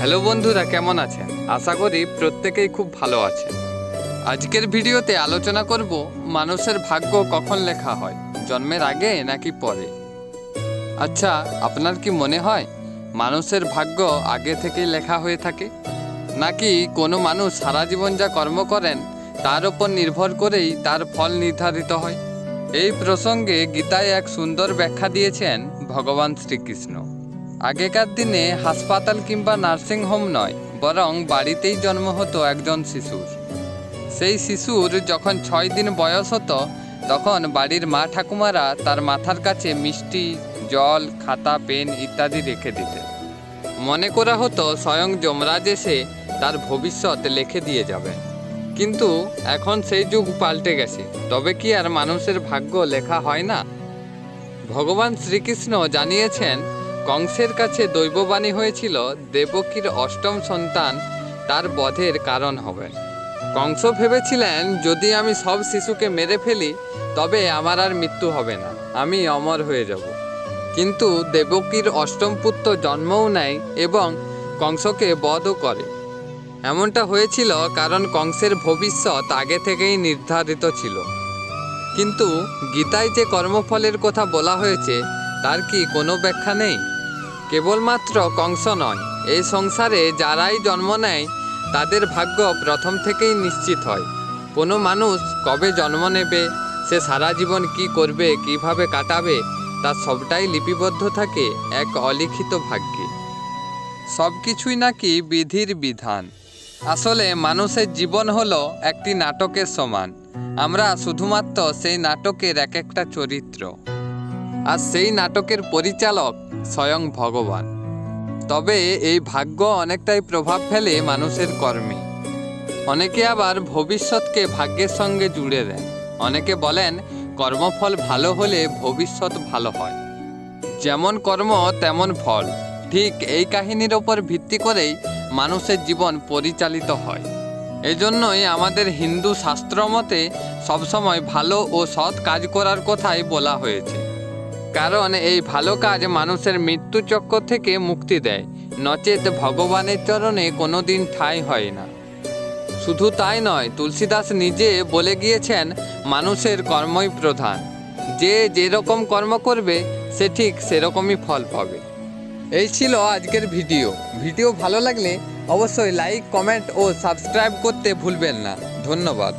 Hello বন্ধুরা, কেমন আছেন? আশা করি প্রত্যেকেই খুব ভালো আছেন। আজকের ভিডিওতে আলোচনা করব মানুষের ভাগ্য কখন লেখা হয়, জন্মের আগে নাকি পরে। আচ্ছা, আপনার কি মনে হয় মানুষের ভাগ্য আগে থেকেই লেখা হয়ে থাকে, নাকি কোনো মানুষ সারা জীবন যা কর্ম করেন তার উপর নির্ভর করেই তার ফল নির্ধারিত হয়? এই প্রসঙ্গে গীতায় এক সুন্দর ব্যাখ্যা দিয়েছেন ভগবান শ্রীকৃষ্ণ। আগেকার দিনে হাসপাতাল কিংবা নার্সিংহোম নয়, বরং বাড়িতেই জন্ম হতো একজন শিশুর। সেই শিশুর যখন 6 দিন বয়স হতো, তখন বাড়ির মা ঠাকুমারা তার মাথার কাছে মিষ্টি, জল, খাতা, পেন ইত্যাদি রেখে দিতেন। মনে করা হতো স্বয়ং যমরাজ এসে তার ভবিষ্যৎ লিখে দিয়ে যাবেন। কিন্তু এখন সেই যুগ পাল্টে গেছে। তবে কি আর মানুষের ভাগ্য লেখা হয় না? ভগবান শ্রীকৃষ্ণ জানিয়েছেন, কংসের কাছে দৈববাণী হয়েছিল দেবকীর অষ্টম সন্তান তার বধের কারণ হবে। কংস ভেবেছিলেন, যদি আমি সব শিশুকে মেরে ফেলি তবে আমার আর মৃত্যু হবে না, আমি অমর হয়ে যাব। কিন্তু দেবকীর অষ্টম পুত্র জন্মও নেয় এবং কংসকে বধও করে। এমনটা হয়েছিল কারণ কংসের ভবিষ্যৎ আগে থেকেই নির্ধারিত ছিল। কিন্তু গীতায় যে কর্মফলের কথা বলা হয়েছে তার কি কোনো ব্যাখ্যা নেই? কেবলমাত্র কংস নয়, এই সংসারে যারাই জন্ম নেয় তাদের ভাগ্য প্রথম থেকেই নিশ্চিত হয়। কোনো মানুষ কবে জন্ম নেবে, সে সারা জীবন কি করবে, কিভাবে কাটাবে, তার সবটাই লিপিবদ্ধ থাকে এক অলিখিত ভাগ্যে। সব কিছুই নাকি বিধির বিধান। আসলে মানুষের জীবন হলো একটি নাটকের সমান। আমরা শুধুমাত্র সেই নাটকের এক একটা চরিত্র, আর সেই নাটকের পরিচালক স্বয়ং ভগবান। তবে এই ভাগ্য অনেকটাই প্রভাব ফেলে মানুষের কর্মে। অনেকে আবার ভবিষ্যৎকে ভাগ্যের সঙ্গে জুড়ে দেন। অনেকে বলেন, কর্মফল ভালো হলে ভবিষ্যৎ ভালো হয়, যেমন কর্ম তেমন ফল। ঠিক এই কাহিনীর ওপর ভিত্তি করেই মানুষের জীবন পরিচালিত হয়। এজন্যই আমাদের হিন্দু শাস্ত্র মতে সবসময় ভালো ও সৎ কাজ করার কথাই বলা হয়েছে। কারণ এই ভালো কাজ মানুষের মৃত্যু চক্র থেকে মুক্তি দেয়, নচেত ভগবানের চরণে কোনোদিন ঠাঁই হয় না। শুধু তাই নয়, তুলসীদাস নিজে বলে গিয়েছেন, মানুষের কর্মই প্রধান। যে যেরকম কর্ম করবে সে ঠিক সেরকমই ফল পাবে। এই ছিল আজকের ভিডিও ভালো লাগলে অবশ্যই লাইক, কমেন্ট ও সাবস্ক্রাইব করতে ভুলবেন না। ধন্যবাদ।